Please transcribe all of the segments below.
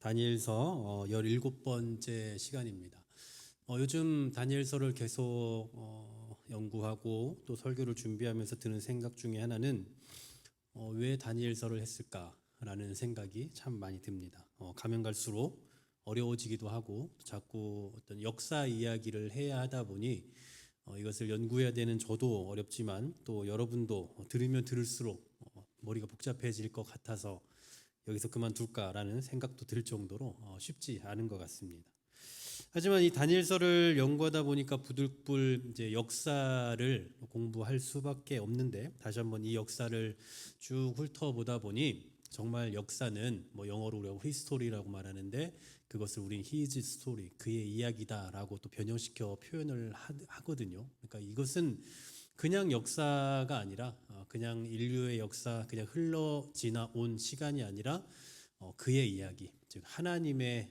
다니엘서 17번째 시간입니다. 요즘 다니엘서를 계속 연구하고 또 설교를 준비하면서 드는 생각 중에 하나는 왜 다니엘서를 했을까라는 생각이 참 많이 듭니다. 가면 갈수록 어려워지기도 하고 자꾸 어떤 역사 이야기를 해야 하다 보니 이것을 연구해야 되는 저도 어렵지만 또 여러분도 들으면 들을수록 머리가 복잡해질 것 같아서 여기서 그만둘까라는 생각도 들 정도로 쉽지 않은 것 같습니다. 하지만 이 다니엘서를 연구하다 보니까 부들불 이제 역사를 공부할 수밖에 없는데, 다시 한번 이 역사를 쭉 훑어보다 보니 정말 역사는 영어로 우리가 히스토리라고 말하는데, 그것을 우린 his story, 그의 이야기다라고 또 변형시켜 표현을 하거든요. 그러니까 이것은 그냥 역사가 아니라 그냥 인류의 역사, 그냥 흘러 지나온 시간이 아니라 그의 이야기, 즉 하나님의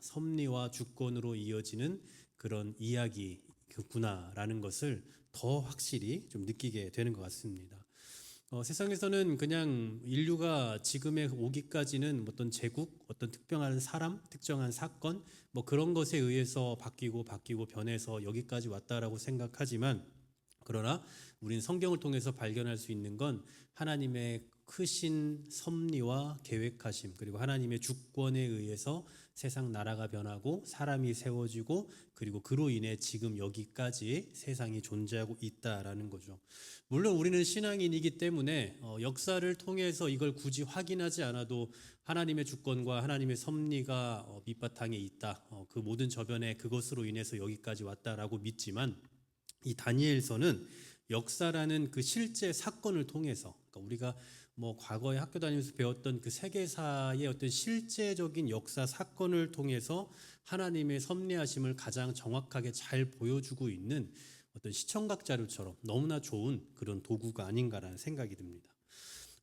섭리와 주권으로 이어지는 그런 이야기구나라는 것을 더 확실히 좀 느끼게 되는 것 같습니다. 세상에서는 그냥 인류가 지금에 오기까지는 어떤 제국, 어떤 특별한 사람, 특정한 사건, 그런 것에 의해서 바뀌고 변해서 여기까지 왔다라고 생각하지만, 그러나 우리는 성경을 통해서 발견할 수 있는 건 하나님의 크신 섭리와 계획하심, 그리고 하나님의 주권에 의해서 세상 나라가 변하고 사람이 세워지고, 그리고 그로 인해 지금 여기까지 세상이 존재하고 있다라는 거죠. 물론 우리는 신앙인이기 때문에 역사를 통해서 이걸 굳이 확인하지 않아도 하나님의 주권과 하나님의 섭리가 밑바탕에 있다, 그 모든 저변에 그것으로 인해서 여기까지 왔다라고 믿지만, 이 다니엘서는 역사라는 그 실제 사건을 통해서, 그러니까 우리가 과거에 학교 다니면서 배웠던 그 세계사의 어떤 실제적인 역사 사건을 통해서 하나님의 섭리하심을 가장 정확하게 잘 보여주고 있는 어떤 시청각 자료처럼 너무나 좋은 그런 도구가 아닌가라는 생각이 듭니다.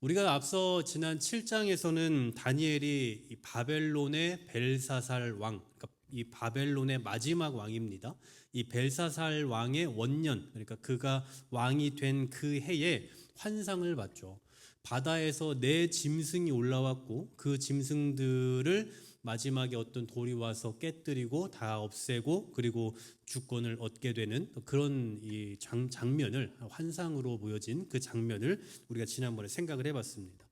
우리가 앞서 지난 7장에서는 다니엘이 이 바벨론의 벨사살 왕, 그러니까 이 바벨론의 마지막 왕입니다. 이 벨사살 왕의 원년, 그러니까 그가 왕이 된 그 해에 환상을 봤죠. 바다에서 네 짐승이 올라왔고, 그 짐승들을 마지막에 어떤 돌이 와서 깨뜨리고 다 없애고, 그리고 주권을 얻게 되는 그런 이 장면을, 환상으로 보여진 그 장면을 우리가 지난번에 생각을 해봤습니다.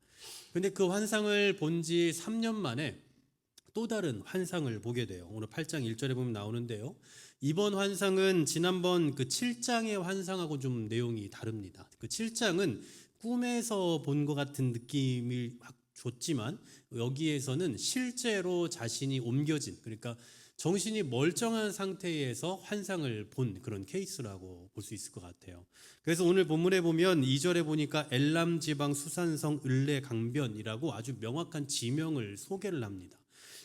그런데 그 환상을 본 지 3년 만에 또 다른 환상을 보게 돼요. 오늘 8장 1절에 보면 나오는데요. 이번 환상은 지난번 그 7장의 환상하고 좀 내용이 다릅니다. 그 7장은 꿈에서 본 것 같은 느낌을 확 줬지만, 여기에서는 실제로 자신이 옮겨진, 그러니까 정신이 멀쩡한 상태에서 환상을 본 그런 케이스라고 볼 수 있을 것 같아요. 그래서 오늘 본문에 보면 2절에 보니까 엘람 지방 수산성 을레 강변이라고 아주 명확한 지명을 소개를 합니다.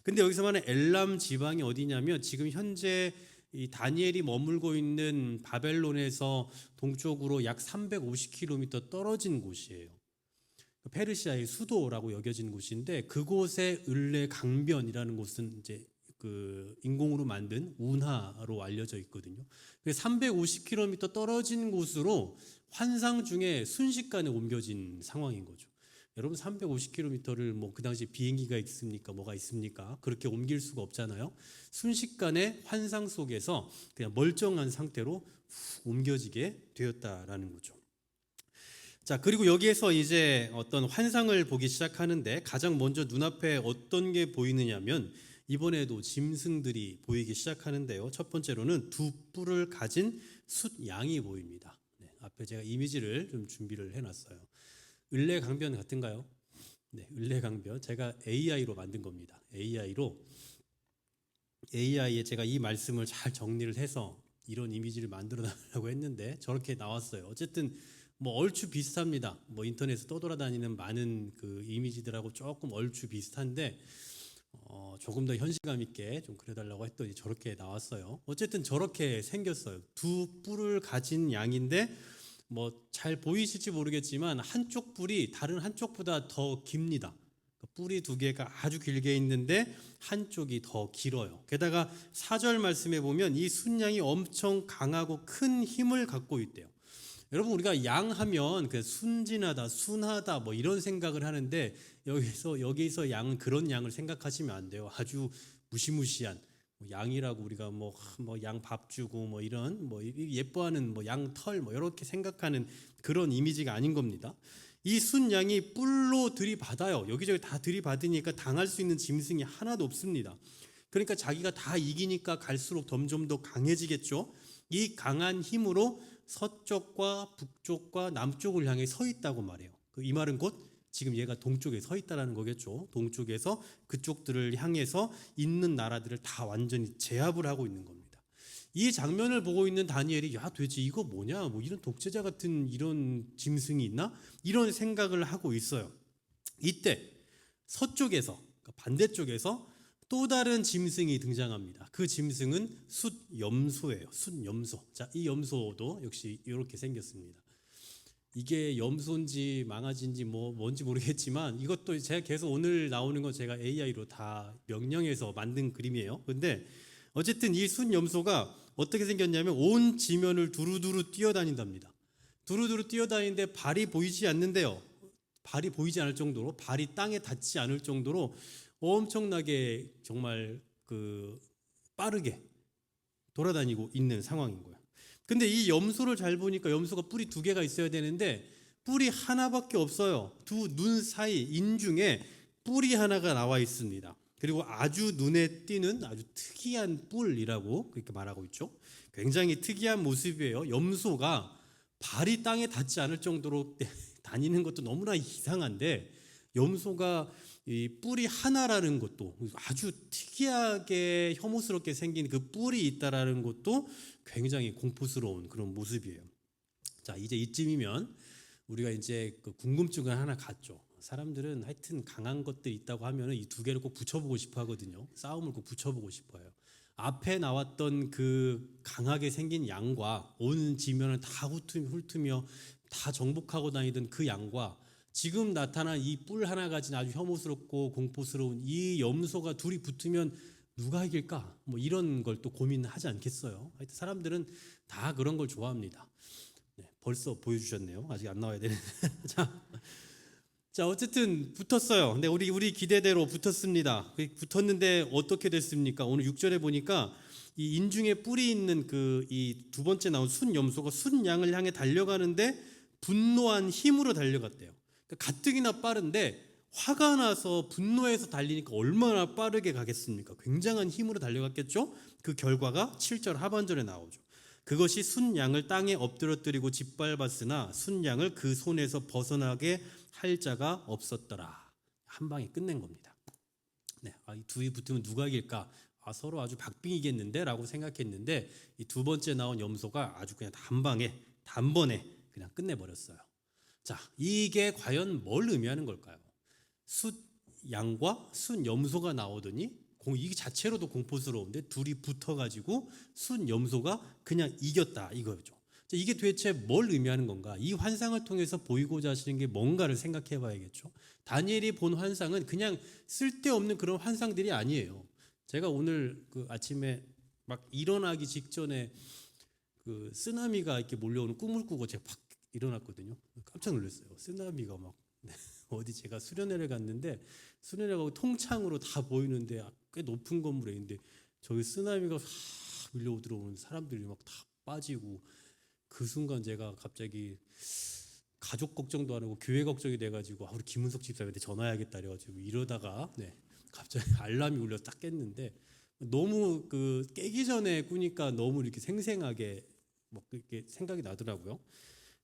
근데 여기서 말하는 엘람 지방이 어디냐면, 지금 현재 이 다니엘이 머물고 있는 바벨론에서 동쪽으로 약 350km 떨어진 곳이에요. 페르시아의 수도라고 여겨진 곳인데, 그곳의 을레 강변이라는 곳은 이제 그 인공으로 만든 운하로 알려져 있거든요. 350km 떨어진 곳으로 환상 중에 순식간에 옮겨진 상황인 거죠. 여러분, 350km를 그 당시 비행기가 있습니까? 뭐가 있습니까? 그렇게 옮길 수가 없잖아요. 순식간에 환상 속에서 그냥 멀쩡한 상태로 옮겨지게 되었다라는 거죠. 자, 그리고 여기에서 이제 어떤 환상을 보기 시작하는데, 가장 먼저 눈앞에 어떤 게 보이느냐면, 이번에도 짐승들이 보이기 시작하는데요. 첫 번째로는 두 뿔을 가진 숫양이 보입니다. 앞에 제가 이미지를 좀 준비를 해놨어요. 을레 강변 같은가요? 네, 을레 강변. 제가 AI로 만든 겁니다. AI에 제가 이 말씀을 잘 정리를 해서 이런 이미지를 만들어 달라고 했는데 저렇게 나왔어요. 어쨌든 얼추 비슷합니다. 인터넷에 떠돌아다니는 많은 그 이미지들하고 조금 얼추 비슷한데, 조금 더 현실감 있게 좀 그려달라고 했더니 저렇게 나왔어요. 어쨌든 저렇게 생겼어요. 두 뿔을 가진 양인데, 잘 보이실지 모르겠지만 한쪽 뿔이 다른 한쪽보다 더 깁니다. 뿔이 두 개가 아주 길게 있는데 한쪽이 더 길어요. 게다가 4절 말씀에 보면 이 순양이 엄청 강하고 큰 힘을 갖고 있대요. 여러분 우리가 양하면 그 순진하다, 순하다 뭐 이런 생각을 하는데 여기서 양은 그런 양을 생각하시면 안 돼요. 아주 무시무시한 뭐 양이라고 우리가 뭐 양 밥 주고 뭐 이런 뭐 예뻐하는 뭐 양 털 뭐 이렇게 생각하는 그런 이미지가 아닌 겁니다. 이 순양이 뿔로 들이받아요. 여기저기 다 들이받으니까 당할 수 있는 짐승이 하나도 없습니다. 그러니까 자기가 다 이기니까 갈수록 점점 더 강해지겠죠. 이 강한 힘으로 서쪽과 북쪽과 남쪽을 향해 서 있다고 말해요. 이 말은 곧 지금 얘가 동쪽에 서 있다라는 거겠죠. 동쪽에서 그쪽들을 향해서 있는 나라들을 다 완전히 제압을 하고 있는 겁니다. 이 장면을 보고 있는 다니엘이 야 도대체 이거 뭐냐, 뭐 이런 독재자 같은 이런 짐승이 있나, 이런 생각을 하고 있어요. 이때 서쪽에서 그러니까 반대쪽에서 또 다른 짐승이 등장합니다. 그 짐승은 숫염소예요. 숫염소. 자, 이 염소도 역시 이렇게 생겼습니다. 이게 염소인지 망아지인지 뭐 뭔지 모르겠지만 이것도 제가 계속 오늘 나오는 거 제가 AI로 다 명령해서 만든 그림이에요. 근데 어쨌든 이 숫염소가 어떻게 생겼냐면 온 지면을 두루두루 뛰어다닌답니다. 두루두루 뛰어다니는데 발이 보이지 않는데요. 발이 보이지 않을 정도로, 발이 땅에 닿지 않을 정도로 엄청나게 정말 빠르게 돌아다니고 있는 상황인 거예요. 근데 이 염소를 잘 보니까 염소가 뿔이 2개가 있어야 되는데 뿔이 하나밖에 없어요. 두 눈 사이 인중에 뿔이 하나가 나와 있습니다. 그리고 아주 눈에 띄는 아주 특이한 뿔이라고 그렇게 말하고 있죠. 굉장히 특이한 모습이에요. 염소가 발이 땅에 닿지 않을 정도로 다니는 것도 너무나 이상한데 염소가 이 뿔이 하나라는 것도 아주 특이하게 혐오스럽게 생긴 그 뿔이 있다라는 것도 굉장히 공포스러운 그런 모습이에요. 자, 이제 이쯤이면 우리가 이제 그 궁금증을 하나 갖죠. 사람들은 하여튼 강한 것들이 있다고 하면은 이 2개를 꼭 붙여보고 싶어 하거든요. 싸움을 꼭 붙여보고 싶어요. 앞에 나왔던 그 강하게 생긴 양과 온 지면을 다 훑으며 다 정복하고 다니던 그 양과 지금 나타난 이 뿔 하나 가진 아주 혐오스럽고 공포스러운 이 염소가 둘이 붙으면 누가 이길까? 뭐 이런 걸 또 고민하지 않겠어요? 하여튼 사람들은 다 그런 걸 좋아합니다. 네, 벌써 보여주셨네요. 아직 안 나와야 되는데. 자, 어쨌든 붙었어요. 근데 우리 기대대로 붙었습니다. 붙었는데 어떻게 됐습니까? 오늘 6절에 보니까 이 인중에 뿔이 있는 이 2번째 나온 순염소가 순양을 향해 달려가는데 분노한 힘으로 달려갔대요. 그러니까 가뜩이나 빠른데 화가 나서 분노해서 달리니까 얼마나 빠르게 가겠습니까? 굉장한 힘으로 달려갔겠죠? 그 결과가 7절 하반절에 나오죠. 그것이 순양을 땅에 엎드러뜨리고 짓밟았으나 순양을 그 손에서 벗어나게 할 자가 없었더라. 한 방에 끝낸 겁니다. 네, 이 둘이 붙으면 누가 이길까? 서로 아주 박빙이겠는데 라고 생각했는데 이 2번째 나온 염소가 아주 그냥 한 방에 단번에 그냥 끝내버렸어요. 자, 이게 과연 뭘 의미하는 걸까요? 숫양과 순염소가 나오더니 이 자체로도 공포스러운데 둘이 붙어가지고 순염소가 그냥 이겼다 이거죠. 자, 이게 도대체 뭘 의미하는 건가? 이 환상을 통해서 보이고자 하시는 게 뭔가를 생각해 봐야겠죠. 다니엘이 본 환상은 그냥 쓸데없는 그런 환상들이 아니에요. 제가 오늘 아침에 막 일어나기 직전에 쓰나미가 이렇게 몰려오는 꿈을 꾸고 제가 팍 일어났거든요. 깜짝 놀랐어요. 쓰나미가 막 어디 제가 수련회를 갔는데 수련회 가고 통창으로 다 보이는데 꽤 높은 건물에 있는데 저기 쓰나미가 밀려들어오는 사람들이 막 다 빠지고 그 순간 제가 갑자기 가족 걱정도 안 하고 교회 걱정이 돼가지고 우리 김은석 집사님한테 전화해야겠다 그래가지고 이러다가 갑자기 알람이 울려 딱 깼는데 너무 깨기 전에 꾸니까 너무 이렇게 생생하게 이렇게 생각이 나더라고요.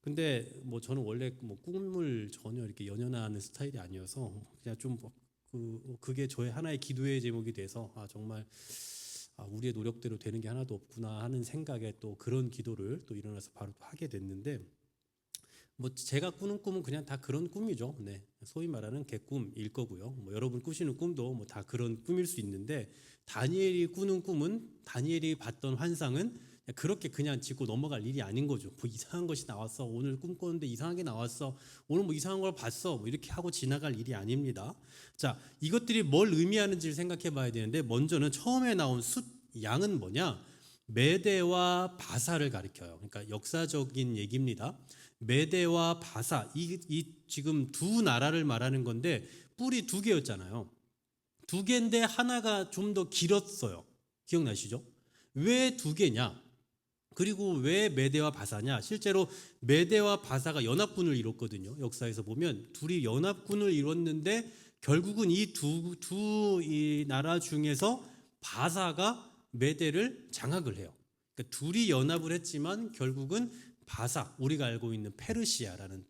근데 저는 원래 꿈을 전혀 이렇게 연연하는 스타일이 아니어서 그냥 좀 그게 저의 하나의 기도의 제목이 돼서 정말 우리의 노력대로 되는 게 하나도 없구나 하는 생각에 또 그런 기도를 또 일어나서 바로 하게 됐는데 제가 꾸는 꿈은 그냥 다 그런 꿈이죠. 네, 소위 말하는 개꿈일 거고요. 여러분 꾸시는 꿈도 다 그런 꿈일 수 있는데 다니엘이 꾸는 꿈은 다니엘이 봤던 환상은 그렇게 그냥 짚고 넘어갈 일이 아닌 거죠. 이상한 것이 나왔어. 오늘 꿈 꿨는데 이상하게 나왔어. 오늘 이상한 걸 봤어. 이렇게 하고 지나갈 일이 아닙니다. 자, 이것들이 뭘 의미하는지를 생각해 봐야 되는데 먼저는 처음에 나온 숫양은 뭐냐? 메대와 바사를 가리켜요. 그러니까 역사적인 얘기입니다. 메대와 바사, 이 지금 두 나라를 말하는 건데 뿔이 두 개였잖아요. 두 개인데 하나가 좀 더 길었어요. 기억나시죠? 왜 두 개냐? 그리고 왜 메대와 바사냐? 실제로 메대와 바사가 연합군을 이뤘거든요. 역사에서 보면 둘이 연합군을 이뤘는데 결국은 이 이 나라 중에서 바사가 메대를 장악을 해요. 그러니까 둘이 연합을 했지만 결국은 바사, 우리가 알고 있는 페르시아라는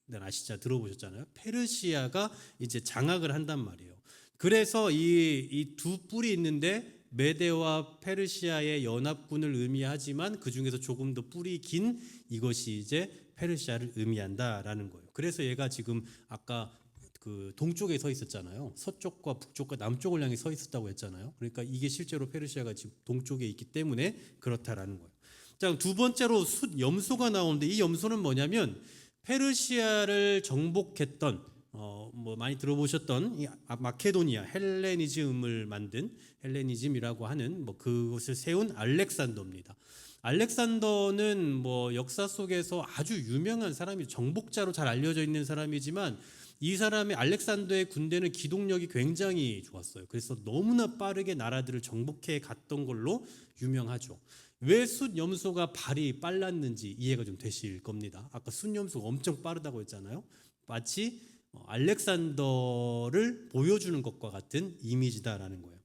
데 아시죠? 들어보셨잖아요. 페르시아가 이제 장악을 한단 말이에요. 그래서 이 두 뿔이 있는데 메대와 페르시아의 연합군을 의미하지만 그 중에서 조금 더 뿔이 긴 이것이 이제 페르시아를 의미한다라는 거예요. 그래서 얘가 지금 아까 그 동쪽에 서 있었잖아요. 서쪽과 북쪽과 남쪽을 향해 서 있었다고 했잖아요. 그러니까 이게 실제로 페르시아가 지금 동쪽에 있기 때문에 그렇다라는 거예요. 자, 두 번째로 염소가 나오는데 이 염소는 뭐냐면 페르시아를 정복했던 뭐 많이 들어보셨던 이 마케도니아 헬레니즘을 만든 헬레니즘이라고 하는 뭐 그것을 세운 알렉산더입니다. 알렉산더는 뭐 역사 속에서 아주 유명한 사람이 정복자로 잘 알려져 있는 사람이지만 이 사람의 알렉산더의 군대는 기동력이 굉장히 좋았어요. 그래서 너무나 빠르게 나라들을 정복해 갔던 걸로 유명하죠. 왜 숫염소가 발이 빨랐는지 이해가 좀 되실 겁니다. 아까 숫염소가 엄청 빠르다고 했잖아요. 마치 알렉산더를 보여주는 것과 같은 이미지다라는 거예요.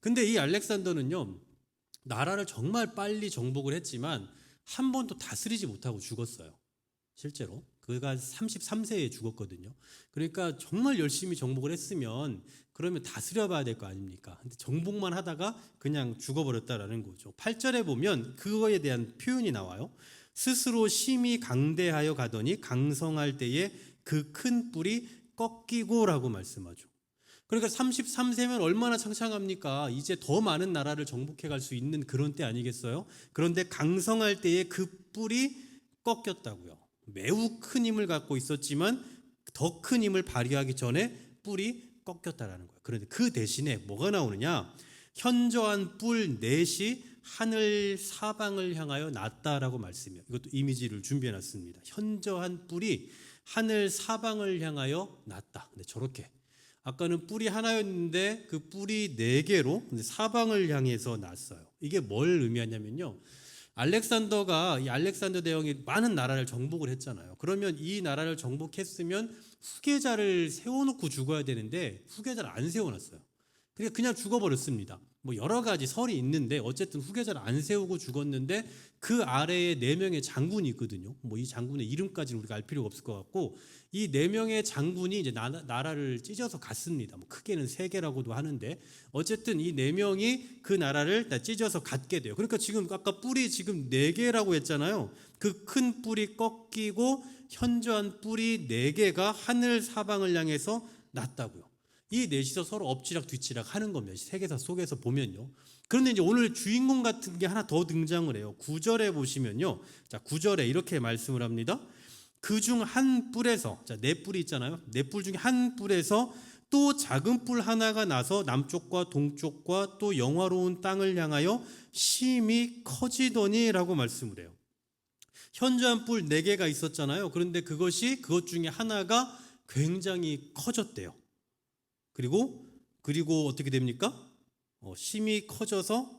근데 이 알렉산더는요, 나라를 정말 빨리 정복을 했지만 한 번도 다스리지 못하고 죽었어요. 실제로 그가 33세에 죽었거든요. 그러니까 정말 열심히 정복을 했으면 그러면 다스려 봐야 될 거 아닙니까? 근데 정복만 하다가 그냥 죽어버렸다라는 거죠. 8절에 보면 그거에 대한 표현이 나와요. 스스로 심히 강대하여 가더니 강성할 때에 그 큰 뿔이 꺾이고라고 말씀하죠. 그러니까 33세면 얼마나 창창합니까? 이제 더 많은 나라를 정복해 갈 수 있는 그런 때 아니겠어요? 그런데 강성할 때에 그 뿔이 꺾였다고요. 매우 큰 힘을 갖고 있었지만 더 큰 힘을 발휘하기 전에 뿔이 꺾였다라는 거예요. 그런데 그 대신에 뭐가 나오느냐? 현저한 뿔 넷이 하늘 사방을 향하여 났다라고 말씀해요. 이것도 이미지를 준비해 놨습니다. 현저한 뿔이 하늘 사방을 향하여 났다. 근데 저렇게 아까는 뿔이 하나였는데 그 뿔이 네 개로 사방을 향해서 났어요. 이게 뭘 의미하냐면요. 알렉산더가 이 알렉산더 대왕이 많은 나라를 정복을 했잖아요. 그러면 이 나라를 정복했으면 후계자를 세워놓고 죽어야 되는데 후계자를 안 세워놨어요. 그러니까 그냥 죽어버렸습니다. 뭐 여러 가지 설이 있는데 어쨌든 후계자를 안 세우고 죽었는데 그 아래에 네 명의 장군이 있거든요. 뭐 이 장군의 이름까지는 우리가 알 필요가 없을 것 같고 이 네 명의 장군이 이제 나라를 찢어서 갔습니다. 뭐 크게는 세 개라고도 하는데 어쨌든 이 네 명이 그 나라를 다 찢어서 갖게 돼요. 그러니까 지금 아까 뿔이 지금 네 개라고 했잖아요. 그 큰 뿔이 꺾이고 현저한 뿔이 네 개가 하늘 사방을 향해서 났다고요. 이 넷이서 서로 엎치락 뒤치락 하는 겁니다. 세계사 속에서 보면요. 그런데 이제 오늘 주인공 같은 게 하나 더 등장을 해요. 9절에 보시면요. 자, 9절에 이렇게 말씀을 합니다. 그 중 한 뿔에서, 자, 네 뿔이 있잖아요. 네 뿔 중에 한 뿔에서 또 작은 뿔 하나가 나서 남쪽과 동쪽과 또 영화로운 땅을 향하여 심히 커지더니라고 말씀을 해요. 현저한 뿔 네 개가 있었잖아요. 그런데 그것 중에 하나가 굉장히 커졌대요. 그리고 어떻게 됩니까? 심히 커져서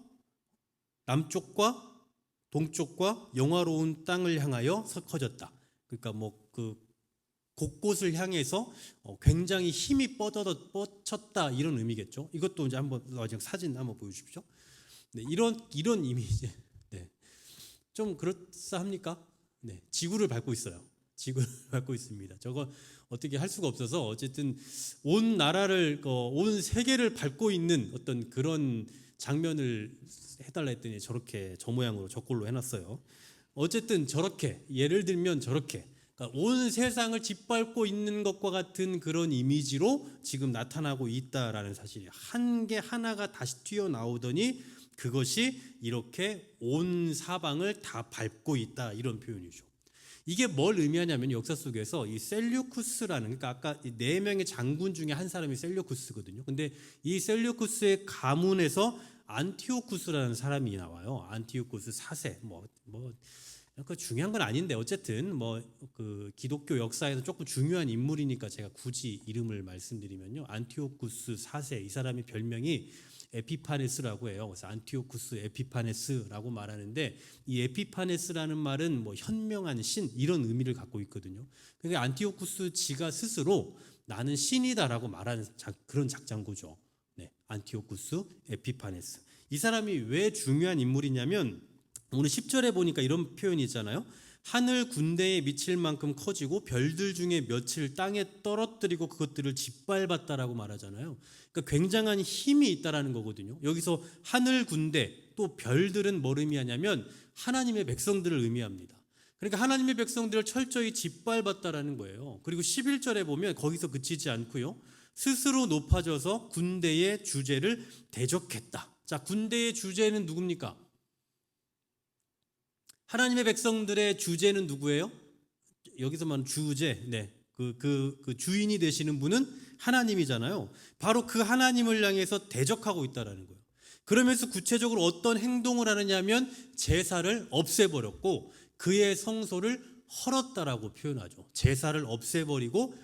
남쪽과 동쪽과 영화로운 땅을 향하여 커졌다. 그러니까 뭐 그 곳곳을 향해서 굉장히 힘이 뻗쳤다 이런 의미겠죠. 이것도 이제 한번 사진 한번 보여주십시오. 네, 이런 이미지. 네, 좀 그렇사합니까? 네, 지구를 밟고 있어요. 지구를 밟고 있습니다. 저거 어떻게 할 수가 없어서 어쨌든 온 나라를 온 세계를 밟고 있는 어떤 그런 장면을 해달라 했더니 저렇게 저 모양으로 저꼴로 해놨어요. 어쨌든 저렇게 예를 들면 저렇게 그러니까 온 세상을 짓밟고 있는 것과 같은 그런 이미지로 지금 나타나고 있다라는 사실이 한 개 하나가 다시 튀어나오더니 그것이 이렇게 온 사방을 다 밟고 있다 이런 표현이죠. 이게 뭘 의미하냐면 역사 속에서 이 셀류쿠스라는 그러니까 아까 네 명의 장군 중에 한 사람이 셀류쿠스거든요. 근데 이 셀류쿠스의 가문에서 안티오쿠스라는 사람이 나와요. 안티오쿠스 4세. 그 중요한 건 아닌데 어쨌든 그 기독교 역사에서 조금 중요한 인물이니까 제가 굳이 이름을 말씀드리면요. 안티오쿠스 4세. 이 사람의 별명이 에피파네스라고 해요. 그래서 안티오쿠스 에피파네스라고 말하는데 이 에피파네스라는 말은 현명한 신 이런 의미를 갖고 있거든요. 그러니까 안티오쿠스 지가 스스로 나는 신이다라고 말하는 그런 작장구죠. 네, 안티오쿠스 에피파네스. 이 사람이 왜 중요한 인물이냐면 오늘 10절에 보니까 이런 표현이 있잖아요. 하늘 군대에 미칠 만큼 커지고 별들 중에 며칠 땅에 떨어뜨리고 그것들을 짓밟았다라고 말하잖아요. 그러니까 굉장한 힘이 있다라는 거거든요. 여기서 하늘 군대 또 별들은 뭘 의미하냐면 하나님의 백성들을 의미합니다. 그러니까 하나님의 백성들을 철저히 짓밟았다라는 거예요. 그리고 11절에 보면 거기서 그치지 않고요. 스스로 높아져서 군대의 주제를 대적했다. 자, 군대의 주제는 누굽니까? 하나님의 백성들의 주제는 누구예요? 여기서 말하는 주제, 네, 그 주인이 되시는 분은 하나님이잖아요. 바로 그 하나님을 향해서 대적하고 있다라는 거예요. 그러면서 구체적으로 어떤 행동을 하느냐면 제사를 없애버렸고 그의 성소를 헐었다라고 표현하죠. 제사를 없애버리고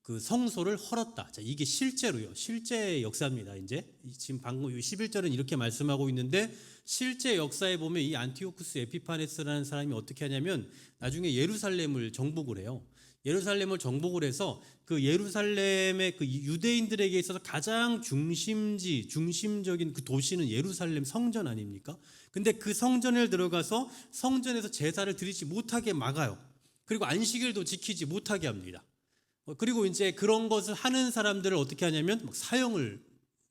그 성소를 헐었다. 자, 이게 실제로요. 실제 역사입니다. 이제 지금 방금 11절은 이렇게 말씀하고 있는데 실제 역사에 보면 이 안티오쿠스 에피파네스라는 사람이 어떻게 하냐면 나중에 예루살렘을 정복을 해요. 예루살렘을 정복을 해서 그 예루살렘의 그 유대인들에게 있어서 가장 중심적인 그 도시는 예루살렘 성전 아닙니까? 근데 그 성전에 들어가서 성전에서 제사를 드리지 못하게 막아요. 그리고 안식일도 지키지 못하게 합니다. 그리고 이제 그런 것을 하는 사람들을 어떻게 하냐면 사형을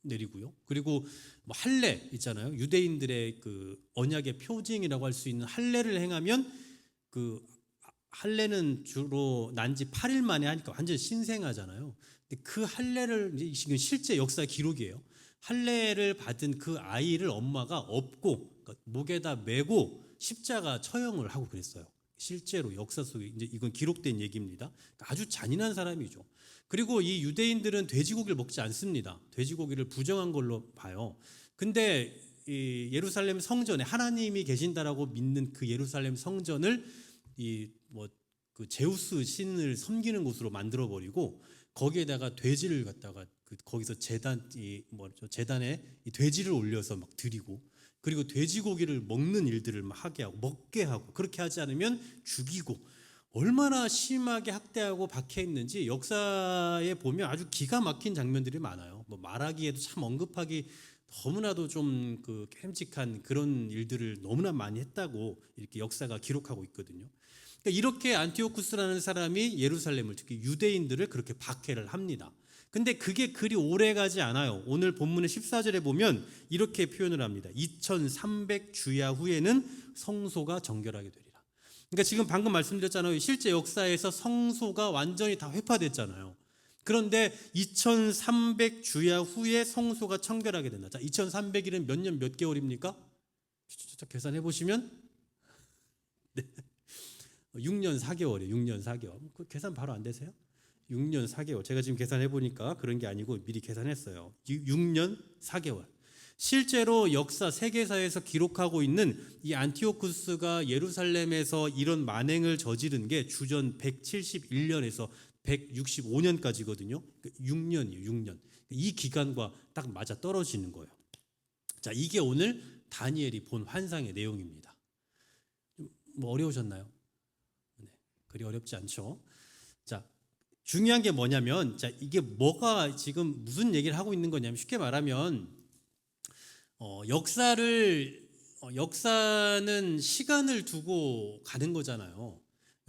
내리고요. 그리고 할례 있잖아요. 유대인들의 그 언약의 표징이라고 할 수 있는 할례를 행하면 그 할례는 주로 난지 8일 만에 하니까 완전 신생아잖아요. 근데 그 할례를 이게 실제 역사 기록이에요. 할례를 받은 그 아이를 엄마가 업고 그러니까 목에다 메고 십자가 처형을 하고 그랬어요. 실제로 역사 속에 이제 이건 기록된 얘기입니다. 그러니까 아주 잔인한 사람이죠. 그리고 이 유대인들은 돼지고기를 먹지 않습니다. 돼지고기를 부정한 걸로 봐요. 근데 이 예루살렘 성전에 하나님이 계신다라고 믿는 그 예루살렘 성전을 그 제우스 신을 섬기는 곳으로 만들어 버리고 거기에다가 돼지를 갖다가 거기서 제단에 이 돼지를 올려서 막 드리고 그리고 돼지고기를 먹는 일들을 막 하게 하고 먹게 하고 그렇게 하지 않으면 죽이고 얼마나 심하게 학대하고 박해했는지 역사에 보면 아주 기가 막힌 장면들이 많아요. 말하기에도 참 언급하기 너무나도 좀 그 끔찍한 그런 일들을 너무나 많이 했다고 이렇게 역사가 기록하고 있거든요. 그러니까 이렇게 안티오쿠스라는 사람이 예루살렘을 특히 유대인들을 그렇게 박해를 합니다. 근데 그게 그리 오래 가지 않아요. 오늘 본문의 14절에 보면 이렇게 표현을 합니다. 2300 주야 후에는 성소가 정결하게 되리라. 그러니까 지금 방금 말씀드렸잖아요. 실제 역사에서 성소가 완전히 다 회파됐잖아요. 그런데 2300 주야 후에 성소가 청결하게 된다. 자, 2300일은 몇 년 몇 개월입니까? 계산해 보시면 네. 6년 4개월이에요. 6년 4개월. 그 계산 바로 안 되세요? 6년 4개월. 제가 지금 계산해 보니까 그런 게 아니고 미리 계산했어요. 6년 4개월. 실제로 역사 세계사에서 기록하고 있는 이 안티오쿠스가 예루살렘에서 이런 만행을 저지른 게 주전 171년에서 165년까지거든요. 6년이에요. 6년. 이 기간과 딱 맞아 떨어지는 거예요. 자, 이게 오늘 다니엘이 본 환상의 내용입니다. 어려우셨나요? 네, 그리 어렵지 않죠. 자, 중요한 게 뭐냐면, 자, 이게 뭐가 지금 무슨 얘기를 하고 있는 거냐면 쉽게 말하면 역사는 시간을 두고 가는 거잖아요.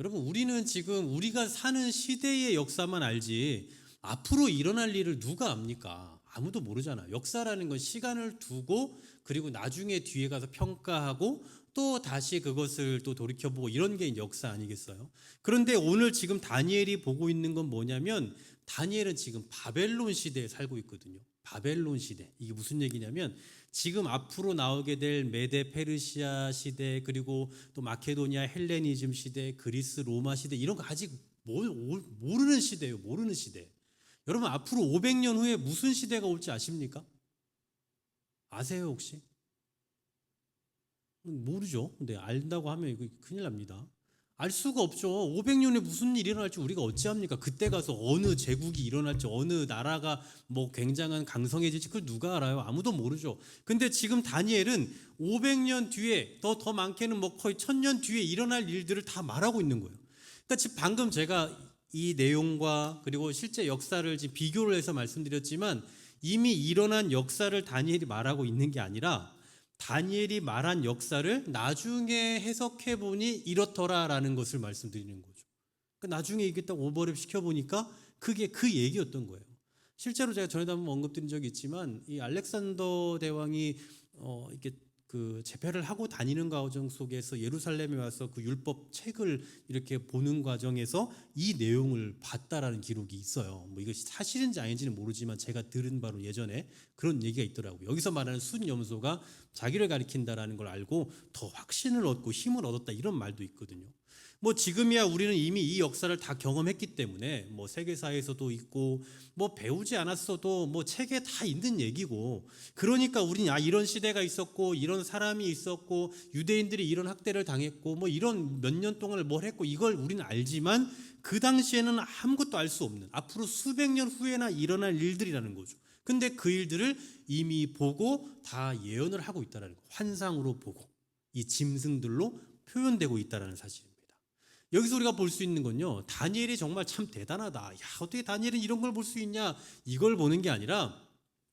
여러분, 우리는 지금 우리가 사는 시대의 역사만 알지 앞으로 일어날 일을 누가 압니까? 아무도 모르잖아요. 역사라는 건 시간을 두고 그리고 나중에 뒤에 가서 평가하고 또 다시 그것을 또 돌이켜보고 이런 게 역사 아니겠어요? 그런데 오늘 지금 다니엘이 보고 있는 건 뭐냐면 다니엘은 지금 바벨론 시대에 살고 있거든요. 바벨론 시대. 이게 무슨 얘기냐면 지금 앞으로 나오게 될 메데 페르시아 시대 그리고 또 마케도니아 헬레니즘 시대 그리스 로마 시대 이런 거 아직 모르는 시대예요. 모르는 시대. 여러분 앞으로 500년 후에 무슨 시대가 올지 아십니까? 아세요 혹시? 모르죠. 근데 알다고 하면 이거 큰일 납니다. 알 수가 없죠. 500년에 무슨 일이 일어날지 우리가 어찌합니까? 그때 가서 어느 제국이 일어날지, 어느 나라가 뭐 굉장한 강성해질지 그걸 누가 알아요? 아무도 모르죠. 근데 지금 다니엘은 500년 뒤에 더 많게는 뭐 거의 1000년 뒤에 일어날 일들을 다 말하고 있는 거예요. 그러니까 지금 방금 제가 이 내용과 그리고 실제 역사를 지금 비교를 해서 말씀드렸지만 이미 일어난 역사를 다니엘이 말하고 있는 게 아니라 다니엘이 말한 역사를 나중에 해석해 보니 이렇더라라는 것을 말씀드리는 거죠. 그러니까 나중에 이게 딱 오버랩 시켜 보니까 그게 그 얘기였던 거예요. 실제로 제가 전에도 한번 언급드린 적이 있지만 이 알렉산더 대왕이 이렇게 그 재패를 하고 다니는 과정 속에서 예루살렘에 와서 그 율법 책을 이렇게 보는 과정에서 이 내용을 봤다라는 기록이 있어요. 뭐 이것이 사실인지 아닌지는 모르지만 제가 들은 바로 예전에 그런 얘기가 있더라고요. 여기서 말하는 순염소가 자기를 가리킨다라는 걸 알고 더 확신을 얻고 힘을 얻었다 이런 말도 있거든요. 뭐 지금이야 우리는 이미 이 역사를 다 경험했기 때문에 뭐 세계사에서도 있고 뭐 배우지 않았어도 뭐 책에 다 있는 얘기고 그러니까 우리는 이런 시대가 있었고 이런 사람이 있었고 유대인들이 이런 학대를 당했고 뭐 이런 몇 년 동안 뭘 했고 이걸 우리는 알지만 그 당시에는 아무것도 알 수 없는 앞으로 수백 년 후에나 일어날 일들이라는 거죠. 근데 그 일들을 이미 보고 다 예언을 하고 있다는 거. 환상으로 보고 이 짐승들로 표현되고 있다는 사실입니다. 여기서 우리가 볼 수 있는 건요. 다니엘이 정말 참 대단하다. 야, 어떻게 다니엘은 이런 걸 볼 수 있냐? 이걸 보는 게 아니라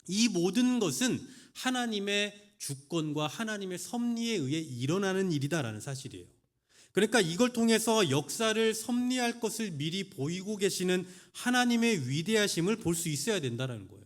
이 모든 것은 하나님의 주권과 하나님의 섭리에 의해 일어나는 일이다라는 사실이에요. 그러니까 이걸 통해서 역사를 섭리할 것을 미리 보이고 계시는 하나님의 위대하심을 볼 수 있어야 된다는 거예요.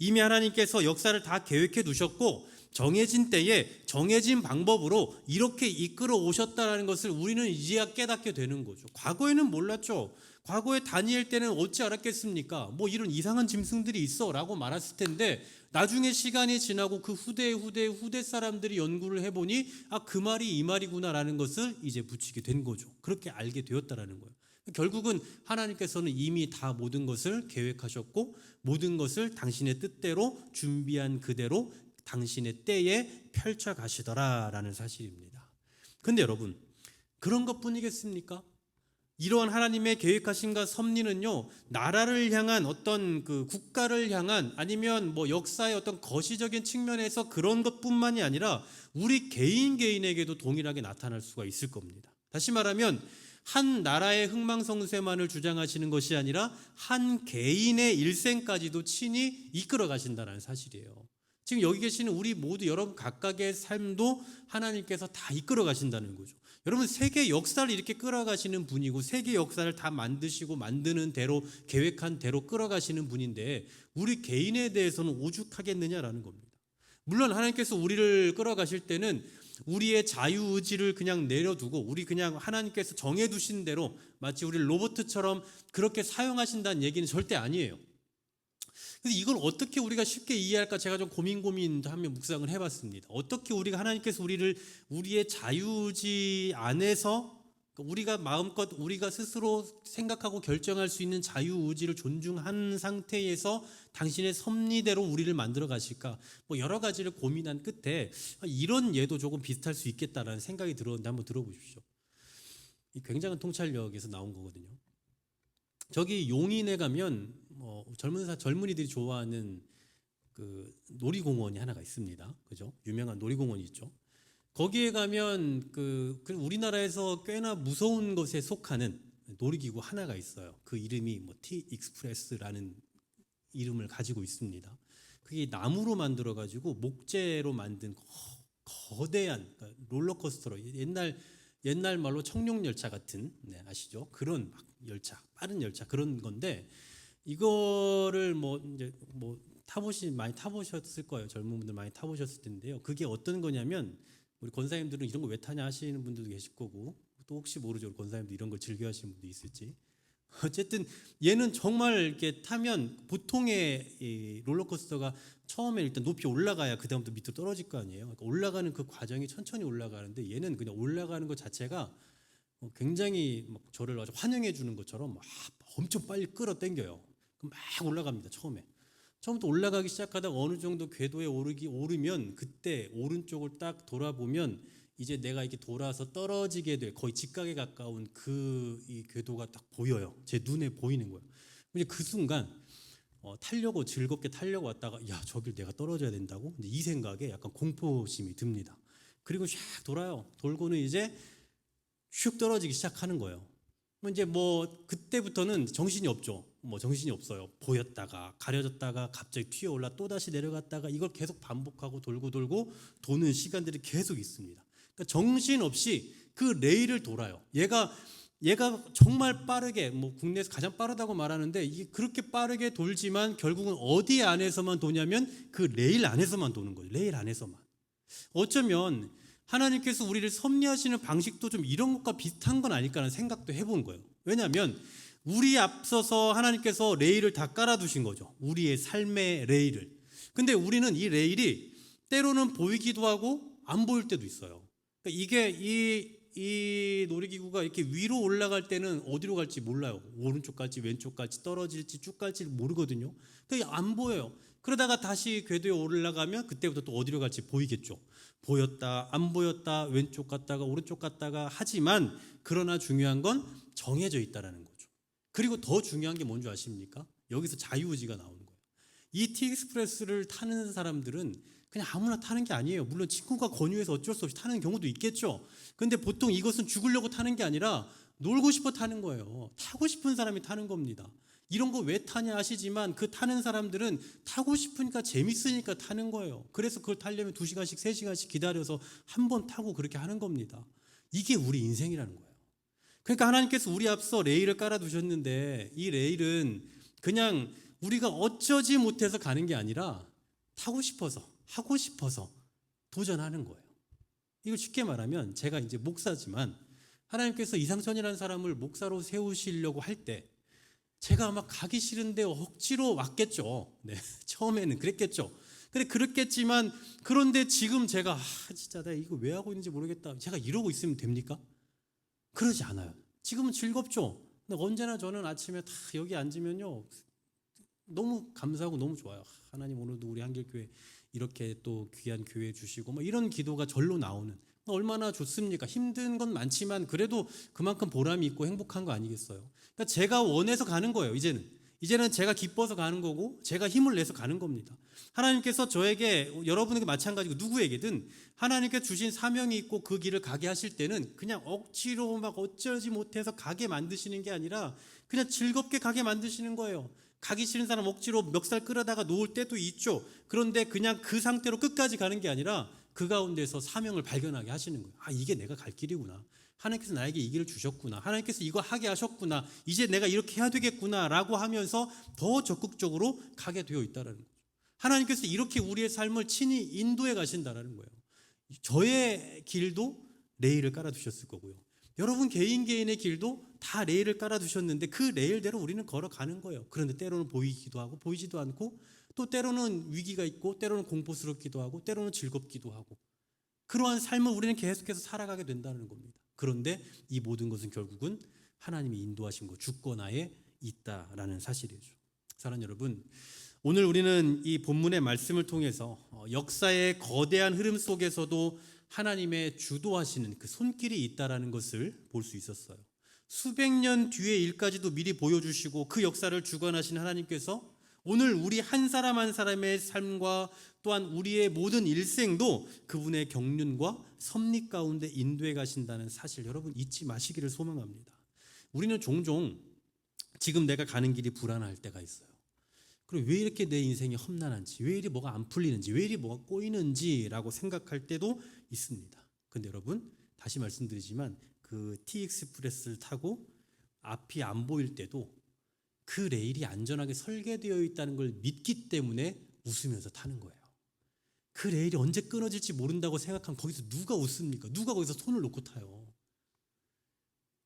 이미 하나님께서 역사를 다 계획해 두셨고 정해진 때에 정해진 방법으로 이렇게 이끌어 오셨다는 것을 우리는 이제야 깨닫게 되는 거죠. 과거에는 몰랐죠. 과거에 다니엘 때는 어찌 알았겠습니까? 뭐 이런 이상한 짐승들이 있어 라고 말했을 텐데 나중에 시간이 지나고 그 후대 사람들이 연구를 해보니 그 말이 이 말이구나 라는 것을 이제 붙이게 된 거죠. 그렇게 알게 되었다라는 거예요. 결국은 하나님께서는 이미 다 모든 것을 계획하셨고 모든 것을 당신의 뜻대로 준비한 그대로 당신의 때에 펼쳐 가시더라라는 사실입니다. 근데 여러분, 그런 것뿐이겠습니까? 이러한 하나님의 계획하심과 섭리는요, 나라를 향한 어떤 그 국가를 향한 아니면 뭐 역사의 어떤 거시적인 측면에서 그런 것뿐만이 아니라 우리 개인에게도 동일하게 나타날 수가 있을 겁니다. 다시 말하면 한 나라의 흥망성쇠만을 주장하시는 것이 아니라 한 개인의 일생까지도 친히 이끌어 가신다는 사실이에요. 지금 여기 계시는 우리 모두 여러분 각각의 삶도 하나님께서 다 이끌어 가신다는 거죠. 여러분 세계 역사를 이렇게 끌어가시는 분이고 세계 역사를 다 만드시고 만드는 대로 계획한 대로 끌어가시는 분인데 우리 개인에 대해서는 오죽하겠느냐라는 겁니다. 물론 하나님께서 우리를 끌어가실 때는 우리의 자유의지를 그냥 내려두고 우리 그냥 하나님께서 정해두신 대로 마치 우리 로봇처럼 그렇게 사용하신다는 얘기는 절대 아니에요. 그래서 이걸 어떻게 우리가 쉽게 이해할까 제가 좀 고민하며 묵상을 해봤습니다. 어떻게 우리가 하나님께서 우리의 자유의지 안에서 우리가 마음껏 우리가 스스로 생각하고 결정할 수 있는 자유의지를 존중한 상태에서 당신의 섭리대로 우리를 만들어 가실까? 뭐 여러 가지를 고민한 끝에 이런 예도 조금 비슷할 수 있겠다라는 생각이 들었는데 한번 들어보십시오. 이 굉장한 통찰력에서 나온 거거든요. 저기 용인에 가면 젊은이들이 좋아하는 그 놀이공원이 하나가 있습니다. 그죠? 유명한 놀이공원이 있죠. 거기에 가면 그 우리나라에서 꽤나 무서운 것에 속하는 놀이기구 하나가 있어요. 그 이름이 뭐 T 익스프레스라는 이름을 가지고 있습니다. 그게 나무로 만들어 가지고 목재로 만든 거대한 롤러코스터로 옛날 말로 청룡열차 같은 아시죠? 그런 막 열차, 빠른 열차 그런 건데 이거를 많이 타보셨을 거예요. 젊은 분들 많이 타보셨을 텐데요. 그게 어떤 거냐면 우리 권사님들은 이런 거 왜 타냐 하시는 분들도 계실 거고 또 혹시 모르죠. 권사님도 이런 걸 즐겨 하시는 분도 있을지. 어쨌든 얘는 정말 이렇게 타면 보통의 이 롤러코스터가 처음에 일단 높이 올라가야 그 다음부터 밑으로 떨어질 거 아니에요. 그러니까 올라가는 그 과정이 천천히 올라가는데 얘는 그냥 올라가는 것 자체가 굉장히 막 저를 아주 환영해 주는 것처럼 막 엄청 빨리 끌어당겨요. 그럼 막 올라갑니다. 처음에. 처음부터 올라가기 시작하다가 어느 정도 궤도에 오르면 그때 오른쪽을 딱 돌아보면 이제 내가 이렇게 돌아서 떨어지게 될 거의 직각에 가까운 이 궤도가 딱 보여요. 제 눈에 보이는 거예요. 이제 그 순간 타려고 즐겁게 타려고 왔다가 야, 저길 내가 떨어져야 된다고? 이제 이 생각에 약간 공포심이 듭니다. 그리고 샥 돌아요. 돌고는 이제 슉 떨어지기 시작하는 거예요. 이제 뭐 그때부터는 정신이 없죠. 뭐 정신이 없어요. 보였다가 가려졌다가 갑자기 튀어올라 또 다시 내려갔다가 이걸 계속 반복하고 돌고 도는 시간들이 계속 있습니다. 그러니까 정신없이 그 레일을 돌아요. 얘가 정말 빠르게 뭐 국내에서 가장 빠르다고 말하는데 이게 그렇게 빠르게 돌지만 결국은 어디 안에서만 도냐면 그 레일 안에서만 도는 거예요. 레일 안에서만. 어쩌면 하나님께서 우리를 섭리하시는 방식도 좀 이런 것과 비슷한 건 아닐까라는 생각도 해본 거예요. 왜냐하면 우리 앞서서 하나님께서 레일을 다 깔아두신 거죠. 우리의 삶의 레일을. 근데 우리는 이 레일이 때로는 보이기도 하고 안 보일 때도 있어요. 그러니까 이게 이 놀이기구가 이렇게 위로 올라갈 때는 어디로 갈지 몰라요. 오른쪽 갈지 왼쪽 갈지 떨어질지 쭉 갈지 모르거든요. 그러니까 안 보여요. 그러다가 다시 궤도에 올라가면 그때부터 또 어디로 갈지 보이겠죠. 보였다 안 보였다 왼쪽 갔다가 오른쪽 갔다가 하지만 그러나 중요한 건 정해져 있다라는 거죠. 그리고 더 중요한 게 뭔지 아십니까? 여기서 자유의지가 나오는 거예요. 이 티익스프레스를 타는 사람들은 그냥 아무나 타는 게 아니에요. 물론 친구가 권유해서 어쩔 수 없이 타는 경우도 있겠죠. 근데 보통 이것은 죽으려고 타는 게 아니라 놀고 싶어 타는 거예요. 타고 싶은 사람이 타는 겁니다. 이런 거 왜 타냐 하시지만 그 타는 사람들은 타고 싶으니까 재밌으니까 타는 거예요. 그래서 그걸 타려면 2시간씩 3시간씩 기다려서 한 번 타고 그렇게 하는 겁니다. 이게 우리 인생이라는 거예요. 그러니까 하나님께서 우리 앞서 레일을 깔아두셨는데 이 레일은 그냥 우리가 어쩌지 못해서 가는 게 아니라 타고 싶어서 하고 싶어서 도전하는 거예요. 이걸 쉽게 말하면 제가 이제 목사지만 하나님께서 이상천이라는 사람을 목사로 세우시려고 할 때 제가 아마 가기 싫은데 억지로 왔겠죠. 네, 처음에는 그랬겠죠. 근데 그렇겠지만 그런데 지금 제가 진짜 내가 이거 왜 하고 있는지 모르겠다. 제가 이러고 있으면 됩니까? 그러지 않아요. 지금은 즐겁죠. 근데 언제나 저는 아침에 다 여기 앉으면요 너무 감사하고 너무 좋아요. 하나님 오늘도 우리 한길교회 이렇게 또 귀한 교회 주시고 뭐 이런 기도가 절로 나오는 얼마나 좋습니까? 힘든 건 많지만 그래도 그만큼 보람이 있고 행복한 거 아니겠어요? 그러니까 제가 원해서 가는 거예요. 이제는 제가 기뻐서 가는 거고 제가 힘을 내서 가는 겁니다. 하나님께서 저에게 여러분에게 마찬가지고 누구에게든 하나님께 주신 사명이 있고 그 길을 가게 하실 때는 그냥 억지로 막 어쩌지 못해서 가게 만드시는 게 아니라 그냥 즐겁게 가게 만드시는 거예요. 가기 싫은 사람 억지로 멱살 끌어다가 놓을 때도 있죠. 그런데 그냥 그 상태로 끝까지 가는 게 아니라 그 가운데서 사명을 발견하게 하시는 거예요. 아, 이게 내가 갈 길이구나. 하나님께서 나에게 이 길을 주셨구나. 하나님께서 이거 하게 하셨구나. 이제 내가 이렇게 해야 되겠구나 라고 하면서 더 적극적으로 가게 되어 있다는 거죠. 하나님께서 이렇게 우리의 삶을 친히 인도해 가신다는 거예요. 저의 길도 레일을 깔아두셨을 거고요. 여러분 개인의 길도 다 레일을 깔아두셨는데 그 레일대로 우리는 걸어가는 거예요. 그런데 때로는 보이기도 하고 보이지도 않고 또 때로는 위기가 있고 때로는 공포스럽기도 하고 때로는 즐겁기도 하고 그러한 삶을 우리는 계속해서 살아가게 된다는 겁니다. 그런데 이 모든 것은 결국은 하나님이 인도하신 것 주권하에 있다라는 사실이죠. 사랑하는 여러분, 오늘 우리는 이 본문의 말씀을 통해서 역사의 거대한 흐름 속에서도 하나님의 주도하시는 그 손길이 있다라는 것을 볼 수 있었어요. 수백 년 뒤의 일까지도 미리 보여주시고 그 역사를 주관하신 하나님께서 오늘 우리 한 사람 한 사람의 삶과 또한 우리의 모든 일생도 그분의 경륜과 섭리 가운데 인도해 가신다는 사실 여러분 잊지 마시기를 소망합니다. 우리는 종종 지금 내가 가는 길이 불안할 때가 있어요. 그리고 왜 이렇게 내 인생이 험난한지, 왜 이리 뭐가 안 풀리는지, 왜 이리 뭐가 꼬이는지라고 생각할 때도 있습니다. 근데 여러분 다시 말씀드리지만 그 티익스프레스를 타고 앞이 안 보일 때도 그 레일이 안전하게 설계되어 있다는 걸 믿기 때문에 웃으면서 타는 거예요. 그 레일이 언제 끊어질지 모른다고 생각하면 거기서 누가 웃습니까? 누가 거기서 손을 놓고 타요?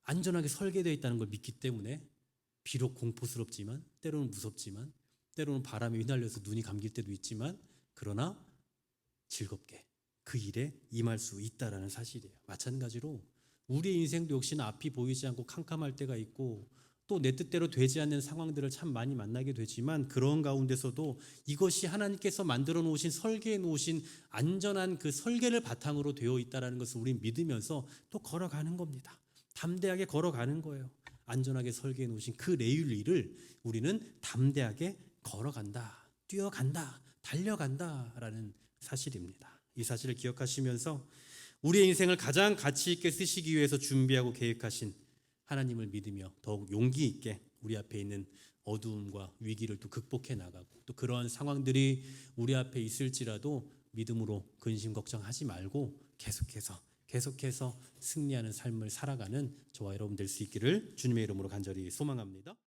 안전하게 설계되어 있다는 걸 믿기 때문에 비록 공포스럽지만 때로는 무섭지만 때로는 바람에 휘날려서 눈이 감길 때도 있지만 그러나 즐겁게 그 일에 임할 수 있다라는 사실이에요. 마찬가지로 우리의 인생도 역시나 앞이 보이지 않고 캄캄할 때가 있고 또 내 뜻대로 되지 않는 상황들을 참 많이 만나게 되지만 그런 가운데서도 이것이 하나님께서 만들어 놓으신 설계해 놓으신 안전한 그 설계를 바탕으로 되어 있다는 것을 우린 믿으면서 또 걸어가는 겁니다. 담대하게 걸어가는 거예요. 안전하게 설계해 놓으신 그 레일리를 우리는 담대하게 걸어간다, 뛰어간다, 달려간다라는 사실입니다. 이 사실을 기억하시면서 우리의 인생을 가장 가치 있게 쓰시기 위해서 준비하고 계획하신 하나님을 믿으며 더욱 용기 있게 우리 앞에 있는 어두움과 위기를 또 극복해 나가고 또 그러한 상황들이 우리 앞에 있을지라도 믿음으로 근심 걱정하지 말고 계속해서 승리하는 삶을 살아가는 저와 여러분 될 수 있기를 주님의 이름으로 간절히 소망합니다.